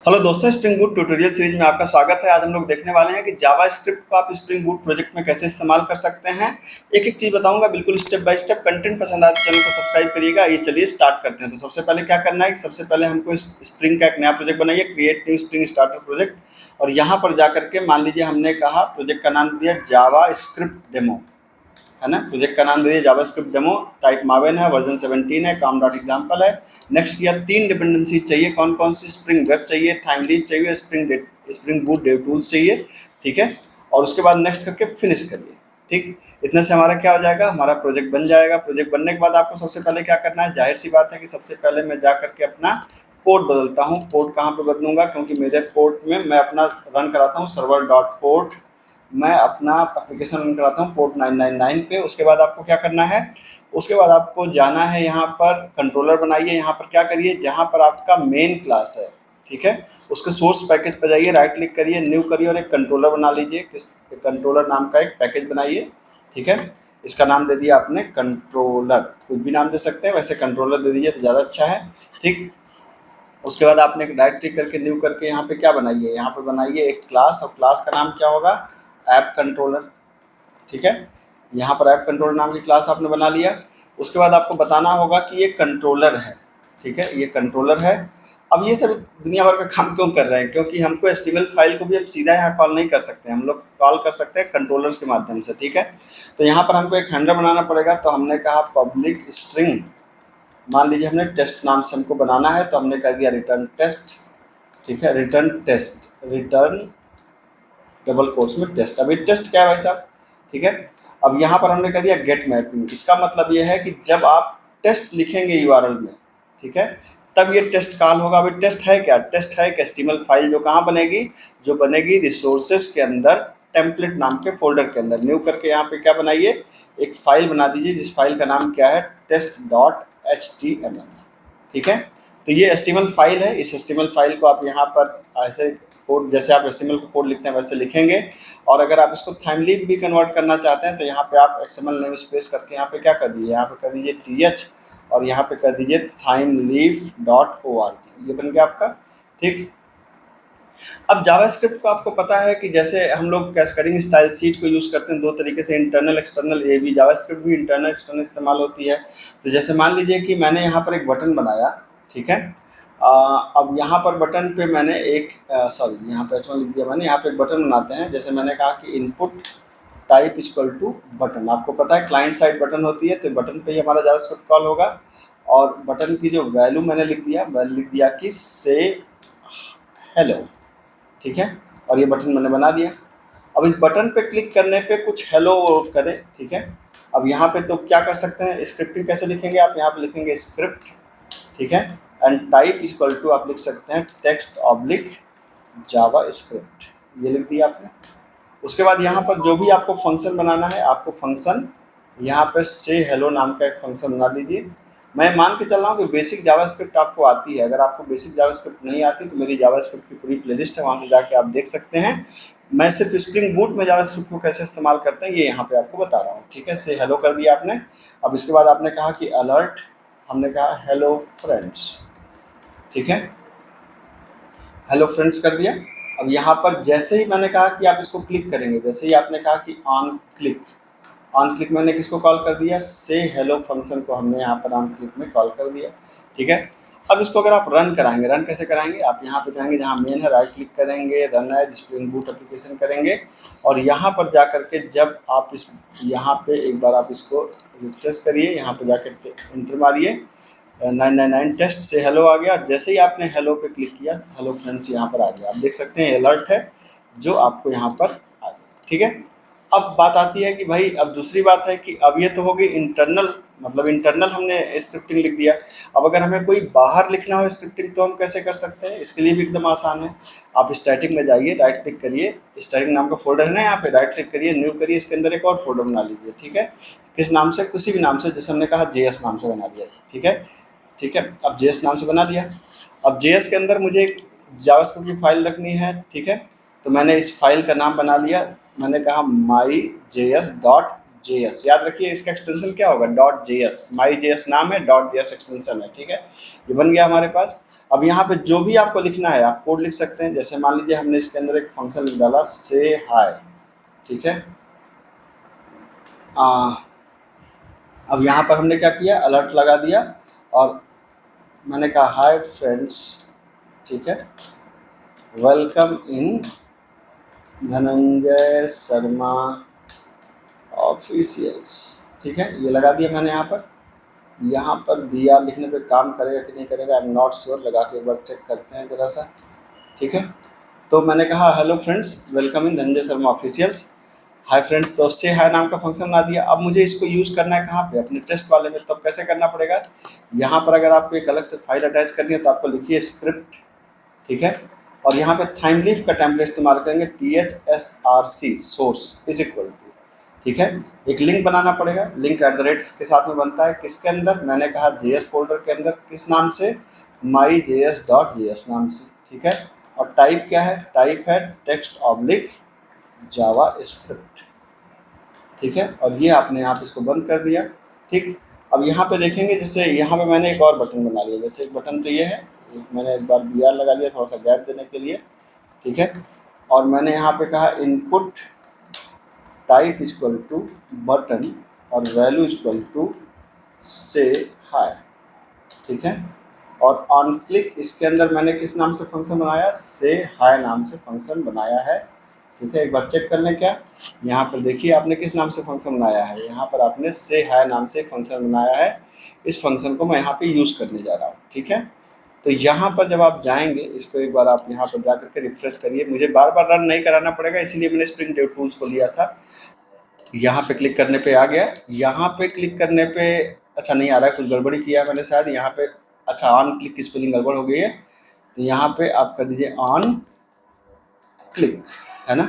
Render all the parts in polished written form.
Hello दोस्तों, spring boot tutorial series में आपका स्वागत है। आज हम लोग देखने वाले हैं कि जावा स्क्रिप्ट को आप स्प्रिंग बूट प्रोजेक्ट में कैसे इस्तेमाल कर सकते हैं। एक एक चीज़ बताऊंगा, बिल्कुल स्टेप बाय स्टेप। कंटेंट पसंद आए तो चैनल को सब्सक्राइब करिएगा। ये चलिए स्टार्ट करते हैं। तो सबसे पहले क्या करना है कि सबसे पहले हमको इस स्प्रिंग का एक नया प्रोजेक्ट बनाइए, create new spring starter project. और यहाँ पर जा करके मान लीजिए हमने कहा प्रोजेक्ट का नाम दिया जावा स्क्रिप्ट डेमो, है ना। प्रोजेक्ट का नाम दे दिया जावास्क्रिप्ट डेमो, टाइप मावेन है, वर्जन 17 है, काम डॉट एग्जाम्पल है। नेक्स्ट किया, 3 डिपेंडेंसी चाहिए। कौन कौन सी? स्प्रिंग वेब चाहिए, थाइमलीव चाहिए, स्प्रिंग बूट डेव टूल्स चाहिए, ठीक है। और उसके बाद नेक्स्ट करके फिनिश करिए। ठीक, इतने से हमारा क्या हो जाएगा, हमारा प्रोजेक्ट बन जाएगा। प्रोजेक्ट बनने के बाद आपको सबसे पहले क्या करना है, जाहिर सी बात है कि सबसे पहले मैं जा करके अपना पोर्ट बदलता हूँ। पोर्ट कहाँ पे बदलूंगा, क्योंकि मेरे पोर्ट में मैं अपना रन कराता हूँ सर्वर डॉट पोर्ट, मैं अपना एप्लीकेशन रन कराता हूँ पोर्ट 999 पे। उसके बाद आपको क्या करना है, उसके बाद आपको जाना है यहाँ पर कंट्रोलर बनाइए। यहाँ पर क्या करिए, जहाँ पर आपका मेन क्लास है, ठीक है, उसके सोर्स पैकेज पर जाइए, राइट क्लिक करिए, न्यू करिए और एक कंट्रोलर बना लीजिए। कंट्रोलर नाम का एक पैकेज बनाइए, ठीक है। इसका नाम दे दिया आपने कंट्रोलर, कुछ भी नाम दे सकते हैं, वैसे कंट्रोलर दे दीजिए तो ज़्यादा अच्छा है, ठीक। उसके बाद आपने राइट क्लिक करके न्यू करके यहाँ पे क्या बनाइए, यहाँ पे बनाइए एक क्लास, और क्लास का नाम क्या होगा, ऐप कंट्रोलर, ठीक है। यहाँ पर ऐप कंट्रोलर नाम की क्लास आपने बना लिया। उसके बाद आपको बताना होगा कि ये कंट्रोलर है, ठीक है, ये कंट्रोलर है। अब ये सब दुनिया भर का काम क्यों कर रहे हैं, क्योंकि हमको HTML फाइल को भी हम सीधा यहाँ कॉल नहीं कर सकते, हम लोग कॉल कर सकते हैं कंट्रोलर्स के माध्यम से, ठीक है। तो यहाँ पर हमको एक हैंडलर बनाना पड़ेगा। तो हमने कहा पब्लिक स्ट्रिंग, मान लीजिए हमने टेस्ट नाम से हमको बनाना है, तो हमने कह दिया रिटर्न टेस्ट, ठीक है, return test, return double quotes में टेस्ट। अब ये टेस्ट क्या है भाई साहब, ठीक है। अब यहाँ पर हमने कह दिया गेट मैपिंग। इसका मतलब ये है कि जब आप टेस्ट लिखेंगे URL में, ठीक है, तब ये टेस्ट कॉल होगा। अभी टेस्ट है क्या, टेस्ट है एक HTML फाइल जो कहाँ बनेगी, जो बनेगी रिसोर्सेज के अंदर, टेम्पलेट नाम के फोल्डर के अंदर। न्यू करके यहाँ पे क्या बनाइए, एक फाइल बना दीजिए जिस फाइल का नाम क्या है, test.html, ठीक है। तो ये HTML फाइल है। इस HTML फाइल को आप यहाँ पर ऐसे कोड, जैसे आप HTML को कोड लिखते हैं वैसे लिखेंगे। और अगर आप इसको थाइमलीव भी कन्वर्ट करना चाहते हैं तो यहाँ पे आप XML नेम स्पेस करके यहाँ पे क्या कर दीजिए, यहाँ पे कर दीजिए TH और यहाँ पे कर दीजिए thymeleaf.org, ये बन गया आपका, ठीक। अब जावास्क्रिप्ट को आपको पता है कि जैसे हम लोग कैस्केडिंग स्टाइल शीट को यूज़ करते हैं दो तरीके से, इंटरनल एक्सटर्नल। ये भी जावास्क्रिप्ट भी इंटरनल एक्सटर्नल इस्तेमाल होती है। तो जैसे मान लीजिए कि मैंने यहाँ पर एक बटन बनाया, ठीक है। अब यहाँ पर बटन पे मैंने एक सॉरी, यहाँ पे लिख दिया मैंने, यहाँ पे एक बटन बनाते हैं। जैसे मैंने कहा कि input type equal to button, आपको पता है क्लाइंट साइड बटन होती है, तो बटन पे ही हमारा जावास्क्रिप्ट कॉल होगा। और बटन की जो वैल्यू मैंने लिख दिया, वैल्यू लिख दिया कि से हेलो, ठीक है। और ये बटन मैंने बना दिया। अब इस बटन पे क्लिक करने पे कुछ हेलो करें, ठीक है। अब यहाँ पे तो क्या कर सकते हैं, स्क्रिप्टिंग कैसे लिखेंगे, आप यहाँ पे लिखेंगे स्क्रिप्ट, ठीक है, एंड टाइप इक्वल टू आप लिख सकते हैं टेक्स्ट ऑब्लिक जावा स्क्रिप्ट, ये लिख दिया आपने। उसके बाद यहाँ पर जो भी आपको फंक्शन बनाना है, आपको फंक्शन यहाँ पर से हेलो नाम का एक फंक्शन बना लीजिए। मैं मान के चल रहा हूँ कि बेसिक जावास्क्रिप्ट आपको आती है। अगर आपको बेसिक जावास्क्रिप्ट नहीं आती तो मेरी जावास्क्रिप्ट की पूरी प्लेलिस्ट है, वहाँ से जाके आप देख सकते हैं। मैं सिर्फ स्प्रिंग बूट में जावास्क्रिप्ट को कैसे इस्तेमाल करते हैं ये यहाँ पे आपको बता रहा हूँ, ठीक है। से हेलो कर दिया आपने। अब इसके बाद आपने कहा कि अलर्ट, हमने कहा हेलो फ्रेंड्स, ठीक है, हेलो फ्रेंड्स कर दिया। अब यहाँ पर जैसे ही मैंने कहा कि आप इसको क्लिक करेंगे, जैसे ही आपने कहा कि ऑन क्लिक, ऑन क्लिक मैंने किसको कॉल कर दिया, से हेलो फंक्शन को हमने यहाँ पर ऑन क्लिक में कॉल कर दिया, ठीक है। अब इसको अगर आप रन कराएंगे, रन कैसे कराएंगे, आप यहाँ पे जाएंगे जहाँ मेन है, राइट क्लिक करेंगे, run as Spring Boot application करेंगे। और यहाँ पर जा करके जब आप इस यहाँ पे एक बार आप इसको रिफ्रेश करिए, यहाँ पे जाकर इंटर मारिए, 999 टेस्ट से हेलो आ गया। जैसे ही आपने हेलो पे क्लिक किया, हेलो फ्रेंड्स यहाँ पर आ गया। आप देख सकते हैं अलर्ट है जो आपको यहाँ पर आ गया, ठीक है। अब बात आती है कि भाई, अब दूसरी बात है कि अब ये तो हो गई इंटरनल, मतलब इंटरनल हमने स्क्रिप्टिंग लिख दिया। अब अगर हमें कोई बाहर लिखना हो स्क्रिप्टिंग तो हम कैसे कर सकते हैं, इसके लिए भी एकदम आसान है। आप स्टैटिक में जाइए, राइट क्लिक करिए, स्टैटिक नाम का फोल्डर है ना, यहाँ पे राइट क्लिक करिए, न्यू करिए, इसके अंदर एक और फोल्डर बना लीजिए, ठीक है। किस नाम से, किसी भी नाम से, जैसे हमने कहा JS नाम से बना दिया, ठीक है, ठीक है। अब JS नाम से बना दिया। अब JS के अंदर मुझे एक जावास्क्रिप्ट की फाइल रखनी है, ठीक है। तो मैंने इस फाइल का नाम बना लिया, मैंने कहा my js.java, JS, याद रखिए इसका एक्सटेंशन क्या होगा, .js, माई JS नाम है, .js एक्सटेंशन है, ठीक है। ये बन गया हमारे पास। अब यहाँ पे जो भी आपको लिखना है आप कोड लिख सकते हैं। जैसे मान लीजिए हमने इसके अंदर एक फंक्शन लिख डाला से हाय, ठीक है। अब यहाँ पर हमने क्या किया, अलर्ट लगा दिया और मैंने कहा हाय फ्रेंड्स, ठीक है, welcome in Dhananjay Sharma officials, ठीक है। ये लगा दिया मैंने यहाँ पर बी आर लिखने पे काम करेगा कि नहीं करेगा, आई एम नॉट श्योर, लगा के एक बार चेक करते हैं ज़रा सा, ठीक है। तो मैंने कहा hello friends welcome in Dhananjay Sharma officials, hi friends, तो से हाय नाम का फंक्शन बना दिया। अब मुझे इसको यूज़ करना है कहाँ पे, अपने टेस्ट वाले में। तब कैसे करना पड़ेगा, यहाँ पर अगर आपको एक अलग से फाइल अटैच करनी है तो आपको लिखिए स्क्रिप्ट, ठीक है, और यहाँ पे थाइमलीफ का टेम्पलेट इस्तेमाल करेंगे, THSRC source is equal to, ठीक है। एक लिंक बनाना पड़ेगा, लिंक @ के साथ में बनता है, किसके अंदर, मैंने कहा JS फोल्डर के अंदर, किस नाम से, myjs.js नाम से, ठीक है। और टाइप क्या है, टाइप है टेक्स्ट ऑब्लिक जावा स्क्रिप्ट, ठीक है। और ये आपने यहाँ पे इसको बंद कर दिया, ठीक। अब यहाँ पे देखेंगे, जैसे यहाँ पे मैंने एक और बटन बना लिया, जैसे एक बटन तो ये है, मैंने एक बार BR लगा लिया थोड़ा सा गैप देने के लिए, ठीक है। और मैंने यहाँ पे कहा input type equal to button और वैल्यू इक्वल टू से हाय, ठीक है। और ऑन क्लिक इसके अंदर मैंने किस नाम से फंक्शन बनाया, से हाय नाम से फंक्शन बनाया है, ठीक है। एक बार चेक कर लें क्या, यहाँ पर देखिए आपने किस नाम से फंक्शन बनाया है, यहाँ पर आपने से हाय नाम से फंक्शन बनाया है। इस फंक्शन को मैं यहाँ पे यूज़ करने जा रहा हूँ, ठीक है। तो यहाँ पर जब आप जाएंगे, इसको एक बार आप यहाँ पर जा करके रिफ्रेश करिए, मुझे बार बार रन नहीं कराना पड़ेगा, इसीलिए मैंने स्प्रिंग डेव टूल्स को लिया था। यहाँ पे क्लिक करने पे आ गया, यहाँ पे क्लिक करने पे अच्छा नहीं आ रहा है, कुछ गड़बड़ी किया है मैंने शायद यहाँ पे, अच्छा ऑन क्लिक की स्पेलिंग गड़बड़ हो गई है, तो यहाँ पे आप कर दीजिए ऑन क्लिक, है ना,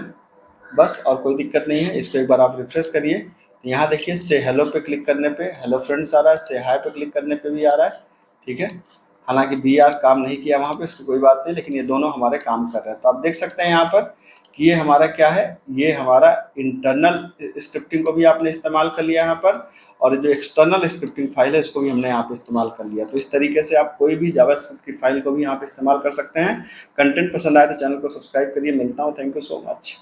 बस, और कोई दिक्कत नहीं है। इसको एक बार आप रिफ्रेश करिए, तो यहाँ देखिए से हेलो पे क्लिक करने पे हेलो फ्रेंड्स आ रहा है, से हाय पे क्लिक करने पे भी आ रहा है, ठीक है। हालांकि BR काम नहीं किया वहाँ पे, इसकी कोई बात नहीं, लेकिन ये दोनों हमारे काम कर रहे हैं। तो आप देख सकते हैं यहाँ पर कि ये हमारा क्या है, ये हमारा इंटरनल स्क्रिप्टिंग को भी आपने इस्तेमाल कर लिया यहाँ पर, और जो एक्सटर्नल स्क्रिप्टिंग फाइल है उसको भी हमने यहाँ पे इस्तेमाल कर लिया। तो इस तरीके से आप कोई भी जावास्क्रिप्ट की फाइल को भी यहाँ पे इस्तेमाल कर सकते हैं। कंटेंट पसंद आए तो चैनल को सब्सक्राइब करिए। मिलता हूँ, थैंक यू सो मच।